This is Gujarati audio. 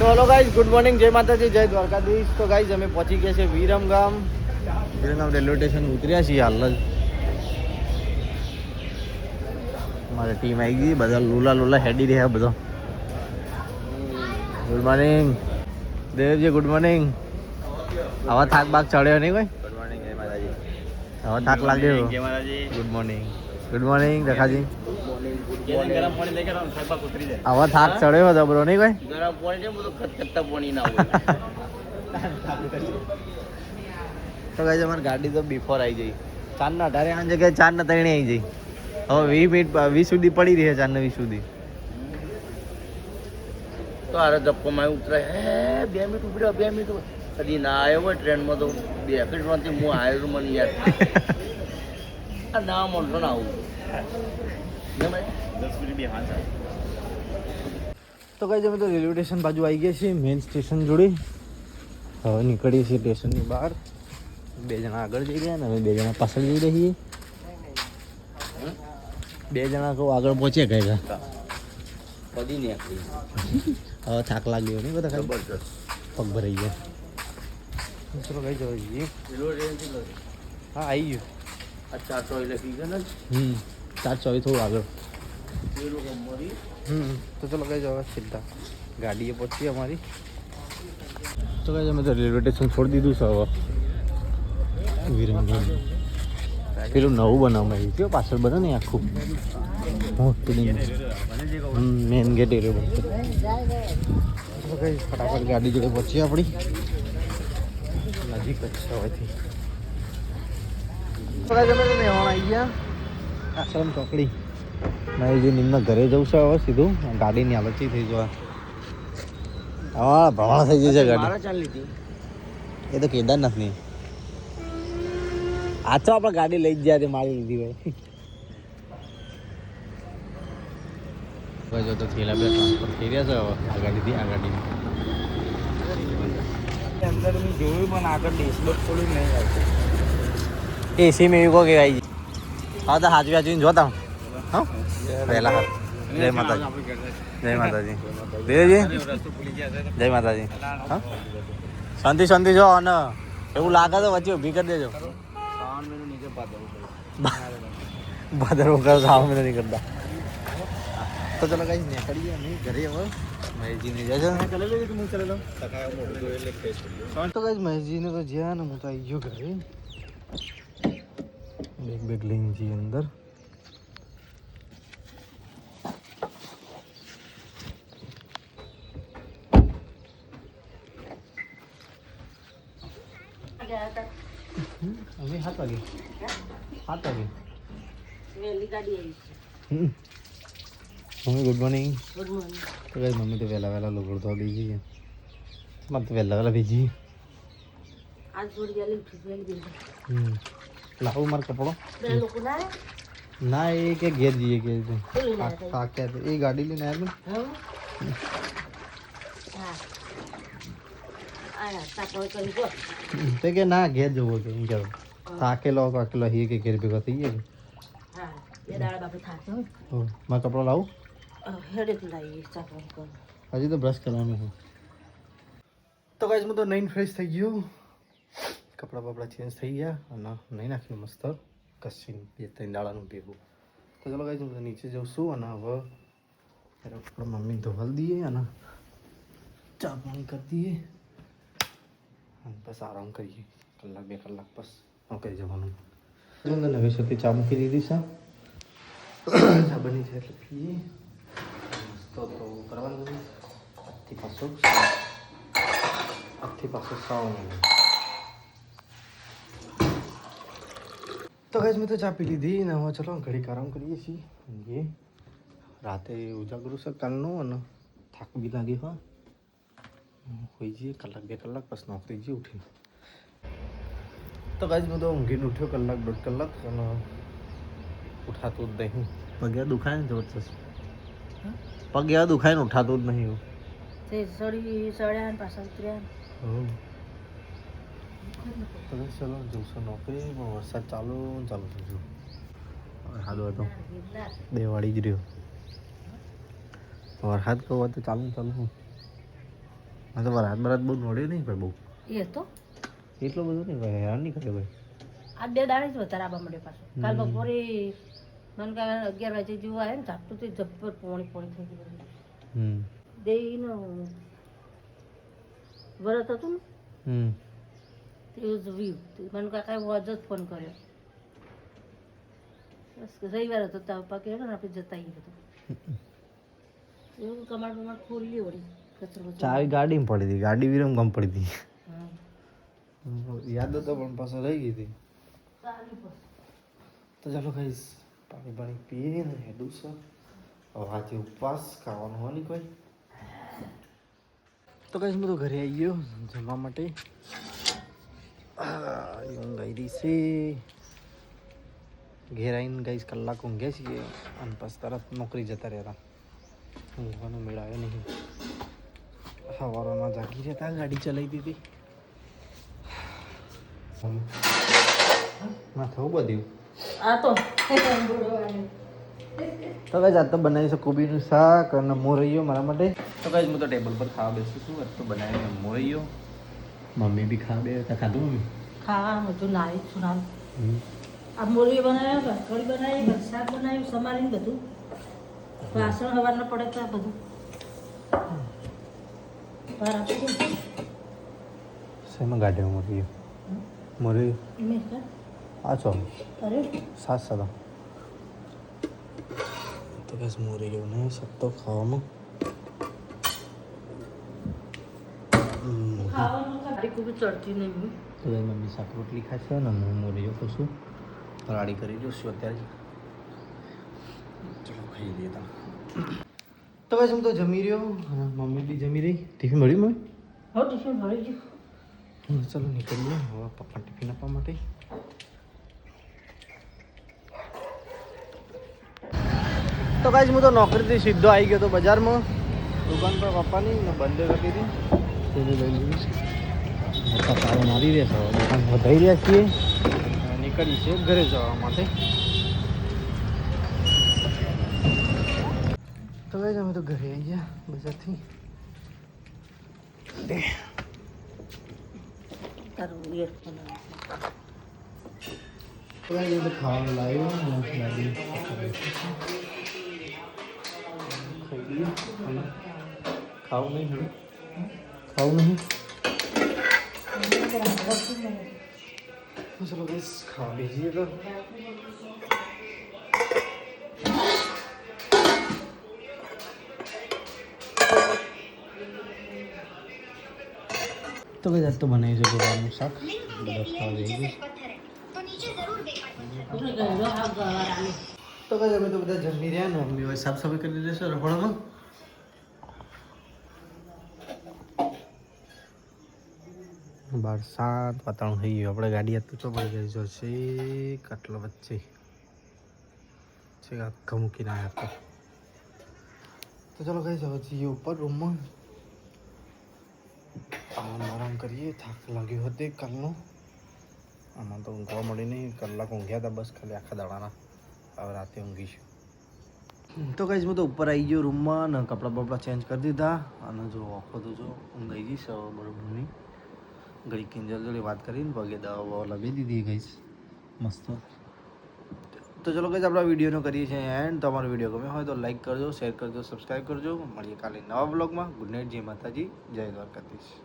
हेलो गाइस, गुड मॉर्निंग, जय माता जी, जय દ્વારકાધીશ। તો ગાઈઝ અમે પહોંચી ગયા છે વિરમગામ રેલવે સ્ટેશન ઉતર્યા છીએ હાલ જ। અમારી ટીમ આવી ગઈ, બધા લોલા હેડી રહ્યા બધો। Good morning Devji, good morning. આવા થાક બાક ચડ્યો નહીં કોઈ? ગુડ મોર્નિંગ, જય માતાજી। આવા થાક લાગ્યો? જય માતાજી, ગુડ મોર્નિંગ, ગુડ મોર્નિંગ રેખાજી। ગરમ પાણી લઈ ગયો, થાક બાક ઉતરી જાય। આવા થાક ચડ્યો હતો બ્રો નહીં કોઈ? ગરમ પાણી છે બધું ખતખતા પાણી ના હોય। તો ગાઈઝ અમારી ગાડી તો બિફોર આવી જઈ, 4:18 આ જગ્યાએ 4:03 આવી જઈ। હવે 20 મિનિટ 20 સુધી પડી રહી છે, 4:20 સુધી। તો આરે ધક્કોમાં ઉતરે હે 2 મિનિટ ઉભી 2 મિનિટ કદી ના આવ્યો હોય ટ્રેનમાં તો 2 મિનિટમાંથી હું આવ્યો મને યાદ આ ના મળતો ના આવું 10 મિનિટ બે હાથ। તો ગાઈઝ અમે તો રેલવે સ્ટેશન બાજુ આવી ગયા છીએ, મેઇન સ્ટેશન જોડે। હવે નીકળીએ છીએ સ્ટેશનની બહાર। 2 જણા આગળ જઈ રહ્યા ને અમે 2 જણા પાછળ જઈ રહીએ। 2 જણા તો આગળ પહોંચ્યા ગયા કદી નહીં આખી। હવે થાક લાગ્યો નહીં બધા જબરજસ્ત પગ ભરાઈ ગયા। ચલો કઈ જવા જઈએ? હા આવી ગયું આ 400 લખી ગયો ને। 400 થોડું આગળ। તો ચલો કઈ જવા સીધા ગાડીએ પહોંચીએ અમારી। તો કઈ અમે તો રેલવે સ્ટેશન છોડી દીધું છે હવે વિરમગામ। પેલું નવું બનાવવામાં આવ્યું છે પાછળ બને ને આખું મોટું મેન ગેટ એરિયો બનશે। કઈ ફટાફટ ગાડી જોડે પહોંચીએ આપણી નજીક જ છે હવેથી। અમે મેવાણ આવી ગયા આશ્રમ ચોકડી। મારે જે નિમના ઘરે જવું છે હવે સીધું ગાડીની હાલત થઈ જવા। હા ભવાણા થઈ જશે ગાડી। એ તો કેદારનાથની આ તો આપણે ગાડી લઈ જ જાય મારી લીધી હોય જો તો થેલા બે ટ્રાન્સફર થઈ રહ્યા છે હવે આ ગાડીથી આ ગાડીની અંદર મેં જોયું પણ આગળ ડેશબોર્ડ ખોલ્યું નહીં આવતું। એસી મેં કહો કે આવી હા તો હાજવી હાજવીને જોતા હા પહેલા હાથ। જય માતાજી, જય માતાજી દેવજી, જય માતાજી। હા શાંતિ શાંતિ જો અને એવું લાગે તો વચ્ચે ઊભી કરી દેજો। ભાદરવો કરો સાવ મેં નહીં કરતા। તો ચલો કઈ નીકળીએ અમે ઘરે હવે મહેશજીને જાય છે। તો કઈ મહેશજીને તો જ્યાં ને હું તો આવી ગયો ઘરે। બેગ લઈને જઈએ અંદર। અમે 7 વાગે વહેલી ગાડી આવી છે। Mummy good morning. Good morning. તો કઈ મમ્મી તો વહેલા લોગડ તો દઈ જઈએ મારે તો વહેલા ભેજી આજ થોડી વહેલી લાવું મારો કપડો ના એ કે ઘેર જઈએ કે એ ગાડી લઈને આવ્યા તો કે ના ઘેર જવું કે કેવું થાકેલો હી કે ઘેર ભેગો થઈ ગયા મારો કપડો લાવું હજી તો બ્રશ કરવાનું છે। તો ગાઈસ હું તો નહીં ફ્રેશ થઈ ગયો, કપડાં બપડા ચેન્જ થઈ ગયા અને નહીં નાખ્યું મસ્ત કસીને 2-3 દાડાનું ભેગું। તો ચલો ગાઈસ હું નીચે જાઉં છું અને હવે કપડાં મમ્મી ધોવાલ દઈએ અને ચા પાણી કરી દઈએ અને બસ આરામ કરીએ 1-2 કલાક બસ કરી જવાનું। નવી સુધી ચા મૂકી દીધી છે, ચા બની છે એટલે પીએ તો કરવાનું આજથી પાછું સાવનું। તો ગાઈસ મેં તો ચા પી લીધી ને હવે ચલો ઘડીક આરામ કરીએ છીએ। રાતે ઉજાગરું છે કાલનું અને થાક બી લાગે હા હોઈ જઈએ 1-2 કલાક બસ નોકરી જઈએ ઉઠીને। તો ગાઈસ મેં તો ઊંઘીને ઉઠ્યો 1-1.5 કલાક અને ઉઠાતું જ નહીં। પગે દુખાય ને જબરજસ્ત પગ એવા દુખાય ને ઉઠાતું જ નહીં। ચલો જઈશું નોકરી વરસાદ ચાલુ થયો વરસાદ હતો 2 વાળી જ રહ્યો વરસાદ કહો તો ચાલુ હા તો રાત બરાત બહુ નડ્યો નહીં ભાઈ બહુ એ હતો એટલો બધો નહીં ભાઈ હેરાન નહીં કરે ભાઈ આ 2 દાડે જ વધારે આબા મળે પાછું કાલ બપોરે મને કે 11 વાગે જેવું આવે ને ઝાપટું તે જબ્બર પોણી થઈ ગયું દેવીનું વ્રત હતું ને તે જોયું મને કાકાએ વોજ જ ફોન કર્યો બસ રવિવાર હતો તાવ પાકે ને આપણે જતા આવીએ બધું એવું કમાડ ખોલી વળી કચરો ચાવી ગાડીમાં પડી હતી ગાડી વિરમ ગમ પડી હતી હા યાદ હતો પણ પાછો રહી ગઈ હતી સારી બસ તો ચાલો ગાઈસ પાણી પીએ ને હેડું સર હવે આજે ઉપવાસ ખાવાનું હોય ને કોઈ તો ગાઈસ હું તો ઘરે આવી ગયો જમવા માટે ઊંઘ આવી રહી છે ઘેર આવીને ગાઈસ કલાક ઊંઘ્યા છીએ અને પછી તરત નોકરી જતા રહ્યા હતા ઊંઘવાનો મેળ આવ્યો નહીં સવારમાં જાગી રહેતા ગાડી ચલાવી દીધી ના થવું બધું આ તો તો ગાઈસ આજ તો બનાવી છે કોબીનું શાક અને મોરૈયો મારા માટે તો ગાઈસ હું તો ટેબલ પર ખાવા બેસું છું આજ તો બનાવીને મોરૈયો મમ્મી બી ખાવા બે ખાધું મમ્મી ખાવાનું બધું નારી સુનાર આ મોરલી બનાવ્યો કઢી બનાવી શાક બનાવ્યું સમારીને બધું વાસણ હવારના પડે તો આ બધું બહાર આપી દે શેમાં ગાઢ્યો મોરૈયો મોરૈયો મેં કર આ છો અરે સાત સાદા તો બસ મોરૈયો ને સત્તો ખાવામાં ખાવાનું ખાડી કોઈ ચડતી નહીં તો ભાઈ મમ્મી શાક રોટલી ખાશે ને હું મોરૈયો ખાઉં છું ફરાળી કરી જોશું અત્યારે ચલો ખાઈ લઈએ તમે તો બસ હું તો જમી રહ્યો અને મમ્મી બી જમી રહી ટિફિન મળ્યું મમ્મી હવે ટિફિન ભરી ગયું ચલો નીકળીએ હવે પપ્પા ટિફિન આપવા માટે તો કાંઈ હું તો નોકરીથી સીધો આવી ગયો તો બજારમાં દુકાન પર પપ્પાની ને બંધ કરી હતી તેને લઈ લીધી પપ્પા તાળો મારી રહ્યા છે દુકાન વધારી રહ્યા છીએ નીકળી છે ઘરે જવા માટે તો કાંઈ અમે તો ઘરે આવી ગયા બજારથી તારું ઇયરફોન ખાવાનું લાવ્યું ખાઈ લઈએ ખાવું નહીં હવે ખાવું નહીં ચલો બસ ખાવા બેસીએ તો કઈ જાત તો બનાવી છે ગોળાનું શાક બધા ખાવા જઈ ગયું તો કઈ અમે તો બધા જમી રહ્યા ને મમ્મી હવે સાફ સફાઈ કરી દેશે રખોડામાં બાર શાંત વાતાવરણ થઈ ગયું આપણે ગાડી તો ચોપડી ગઈ જો છે કાટલા વચ્ચે છે આખા મૂકીને આવ્યા તો ચલો કઈ જાવ જઈએ ઉપર રૂમમાં આરામ કરીએ થાક લાગ્યો હતો કાલનો આમાં તો ઊંઘવા મળી નહીં કલાક ઊંઘ્યા હતા બસ ખાલી આખા દાડાના હવે રાતે ઊંઘીશું તો કઈ હું તો ઉપર આવી ગયો રૂમમાં ને કપડાં બપડા ચેન્જ કરી દીધા અને જો આખો તો જો ઊંઘ આવી જઈશ બરોબર નહીં ઘડી કિંજલ જોડે વાત કરીને પગે દવા બવા લગાવી દીધી ગઈશ મસ્ત તો ચલો કઈ આપણા વિડીયોનો કરીએ છીએ એન્ડ તમારો વિડીયો ગમે હોય તો લાઈક કરજો શેર કરજો સબસ્ક્રાઈબ કરજો મળીએ કાલે નવા બ્લોગમાં ગુડ નાઇટ જય માતાજી જય દ્વારકાધીશ